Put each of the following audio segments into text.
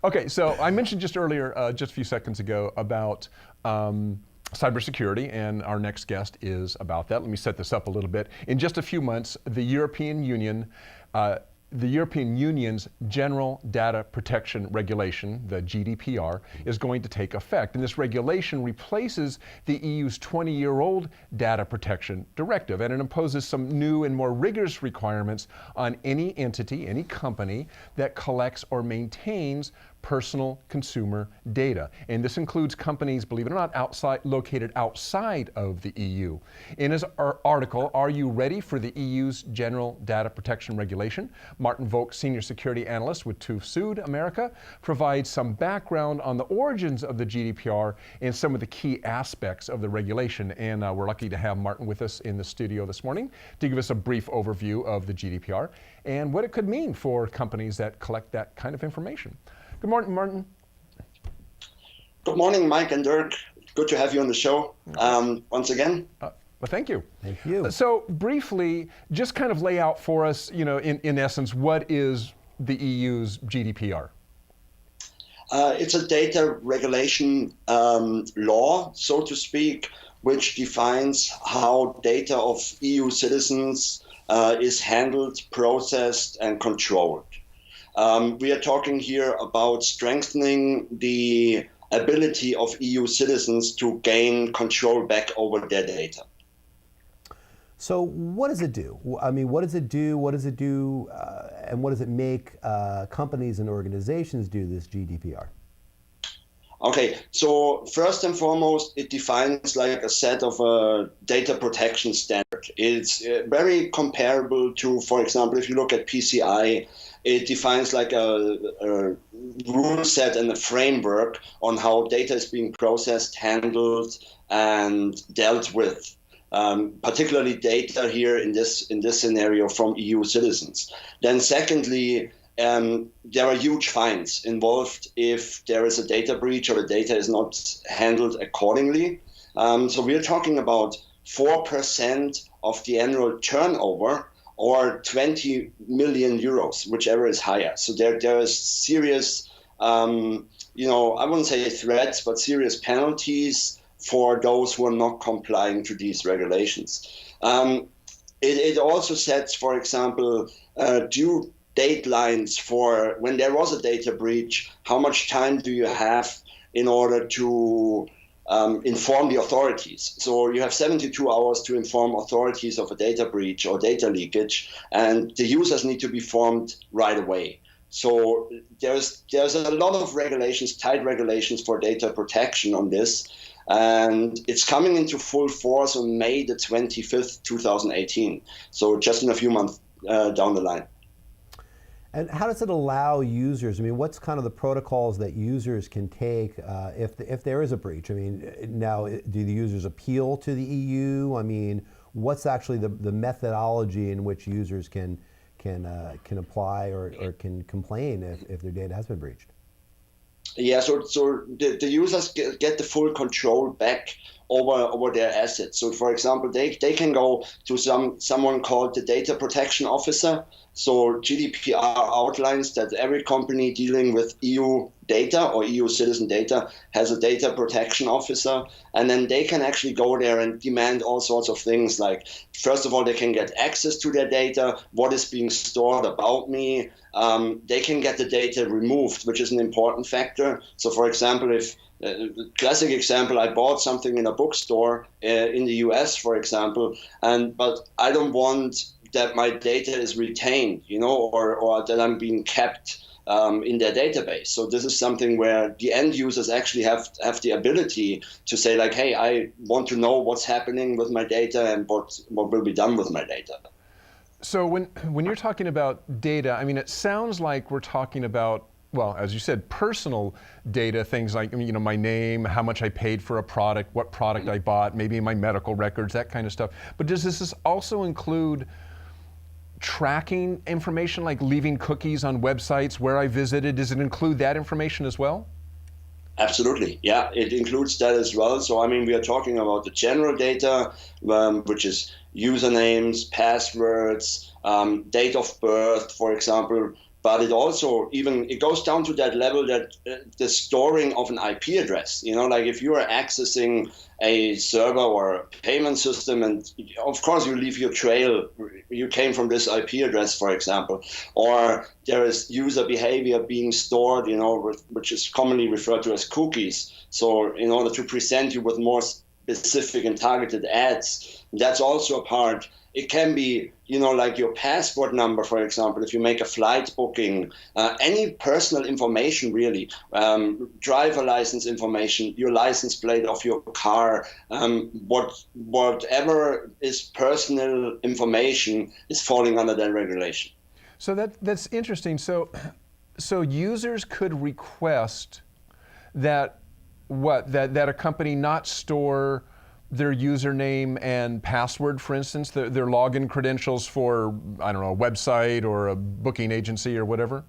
Okay, so I mentioned just earlier, just a few seconds ago, about cybersecurity, and our next guest is about that. Let me set this up a little bit. In just a few months, the European Union's General Data Protection Regulation, the GDPR, is going to take effect. And this regulation replaces the EU's 20-year-old Data Protection Directive, and it imposes some new and more rigorous requirements on any entity, any company that collects or maintains personal consumer data. And this includes companies, believe it or not, located outside of the EU. In his article, Are You Ready for the EU's General Data Protection Regulation? Martin Voelk, Senior Security Analyst with TÜV Süd America, provides some background on the origins of the GDPR and some of the key aspects of the regulation. And we're lucky to have Martin with us in the studio this morning to give us a brief overview of the GDPR and what it could mean for companies that collect that kind of information. Good morning, Martin. Good morning, Mike and Dirk. Good to have you on the show once again. Well, thank you. Thank you. So briefly, just kind of lay out for us, in essence, what is the EU's GDPR? It's a data regulation law, so to speak, which defines how data of EU citizens is handled, processed, and controlled. We are talking here about strengthening the ability of EU citizens to gain control back over their data. So what does it do? I mean, what does it do? What does it do? And what does it make companies and organizations do, this GDPR? Okay, so first and foremost, it defines like a set of data protection standard. It's very comparable to, for example, if you look at PCI, it defines like a rule set and a framework on how data is being processed, handled, and dealt with. Particularly data here in this scenario from EU citizens. Then secondly, there are huge fines involved if there is a data breach or the data is not handled accordingly. So we're talking about 4% of the annual turnover, or 20 million euros, whichever is higher. So there is serious, I wouldn't say threats, but serious penalties for those who are not complying to these regulations. It also sets, for example, due deadlines for when there was a data breach. How much time do you have in order to inform the authorities? So you have 72 hours to inform authorities of a data breach or data leakage, and the users need to be informed right away. So there's a lot of regulations, tight regulations for data protection on this, and it's coming into full force on May the 25th, 2018. So just in a few months down the line. And how does it allow users, I mean, what's kind of the protocols that users can take if there is a breach? I mean, now, do the users appeal to the EU? I mean, what's actually the methodology in which users can apply or can complain if their data has been breached? Yeah, so the users get the full control back over their assets. So for example, they can go to someone called the data protection officer. So GDPR outlines that every company dealing with EU data or EU citizen data has a data protection officer, and then they can actually go there and demand all sorts of things. Like, first of all, they can get access to their data, what is being stored about me. They can get the data removed, which is an important factor. So for example, if classic example, I bought something in a bookstore in the US, for example, but I don't want that my data is retained, or that I'm being kept in their database. So this is something where the end users actually have the ability to say, like, hey, I want to know what's happening with my data and what will be done with my data. So when you're talking about data, I mean, it sounds like we're talking about, well, as you said, personal data, things like, my name, how much I paid for a product, what product I bought, maybe my medical records, that kind of stuff. But does this also include tracking information, like leaving cookies on websites where I visited? Does it include that information as well? Absolutely, yeah, it includes that as well. So, I mean, we are talking about the general data, which is usernames, passwords, date of birth, for example. But it also it goes down to that level that the storing of an IP address. Like if you are accessing a server or a payment system, and of course you leave your trail. You came from this IP address, for example, or there is user behavior being stored, which is commonly referred to as cookies. So in order to present you with more specific and targeted ads, that's also a part. It can be, like your passport number, for example, if you make a flight booking, any personal information really, driver license information, your license plate of your car, whatever is personal information is falling under that regulation. So that's interesting. So users could request that that a company not store their username and password, for instance, their login credentials for, I don't know, a website or a booking agency or whatever?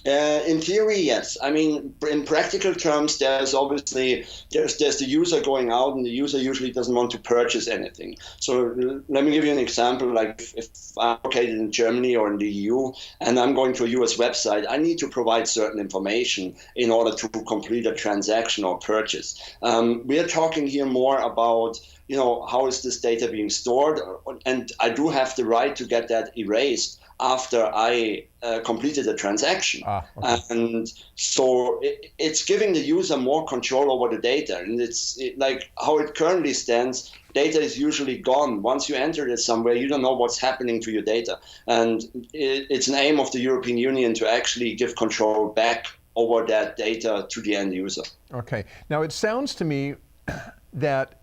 In theory, yes. I mean, in practical terms, there's obviously there's the user going out, and the user usually doesn't want to purchase anything. So let me give you an example. Like if I'm located in Germany or in the EU, and I'm going to a US website, I need to provide certain information in order to complete a transaction or purchase. We are talking here more about how is this data being stored, and I do have the right to get that erased after I completed a transaction. Okay. And so it's giving the user more control over the data. And like how it currently stands, data is usually gone. Once you enter it somewhere, you don't know what's happening to your data. And it's an aim of the European Union to actually give control back over that data to the end user. Okay. Now it sounds to me that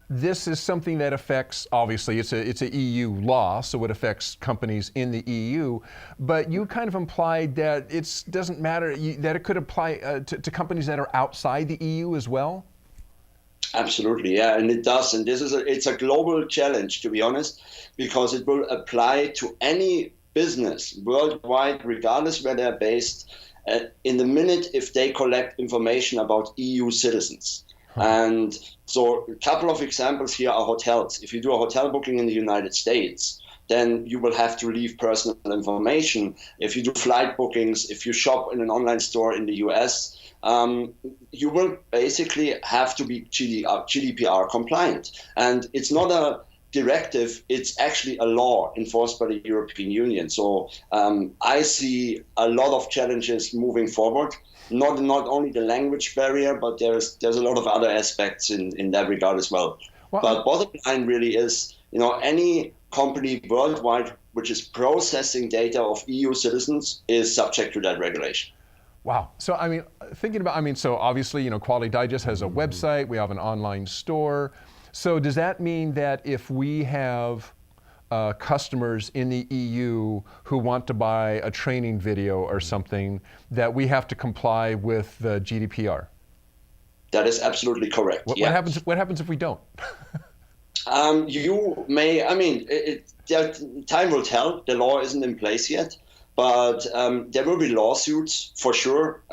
this is something that affects, obviously, it's a EU law, so it affects companies in the EU, but you kind of implied that it doesn't matter, that it could apply to companies that are outside the EU as well? Absolutely, yeah, and it does, and it's a global challenge, to be honest, because it will apply to any business worldwide, regardless where they're based, in the minute if they collect information about EU citizens. And so a couple of examples here are hotels. If you do a hotel booking in the United States, then you will have to leave personal information. If you do flight bookings, if you shop in an online store in the US, you will basically have to be GDPR compliant. And it's not a directive, it's actually a law enforced by the European Union. So I see a lot of challenges moving forward. Not only the language barrier, but there's a lot of other aspects in that regard as well. But bottom line really is, any company worldwide which is processing data of EU citizens is subject to that regulation. Wow. So I mean, so obviously, Quality Digest has a website, we have an online store. So does that mean that if we have customers in the EU who want to buy a training video or something, that we have to comply with the GDPR? That is absolutely correct. What happens if we don't? You may, time will tell. The law isn't in place yet, but there will be lawsuits for sure.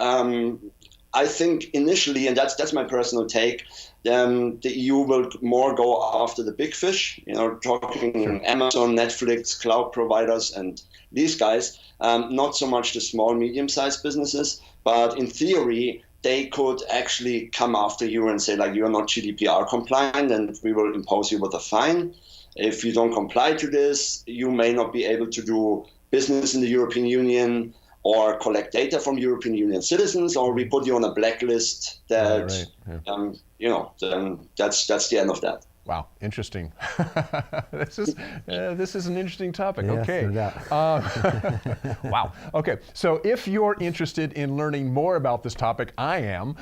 I think initially, and that's my personal take, the EU will more go after the big fish, talking Amazon, Netflix, cloud providers, and these guys, not so much the small, medium-sized businesses, but in theory, they could actually come after you and say, like, you're not GDPR compliant, and we will impose you with a fine. If you don't comply to this, you may not be able to do business in the European Union or collect data from European Union citizens, or we put you on a blacklist that, then that's the end of that. Wow, interesting. This is an interesting topic. Yes, okay. No doubt. Wow. Okay. So if you're interested in learning more about this topic, I am.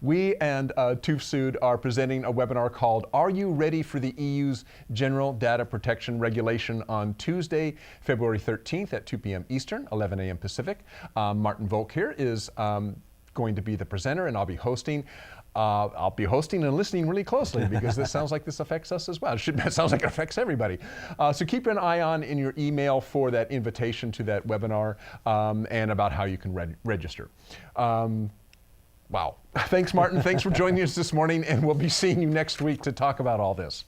We and TÜV Süd are presenting a webinar called "Are You Ready for the EU's General Data Protection Regulation" on Tuesday, February 13th at 2 p.m. Eastern, 11 a.m. Pacific. Martin Voelk here is going to be the presenter, and I'll be hosting. I'll be hosting and listening really closely because this sounds like this affects us as well. It sounds like it affects everybody. So keep an eye on in your email for that invitation to that webinar and about how you can register. Wow. Thanks, Martin. Thanks for joining us this morning, and we'll be seeing you next week to talk about all this.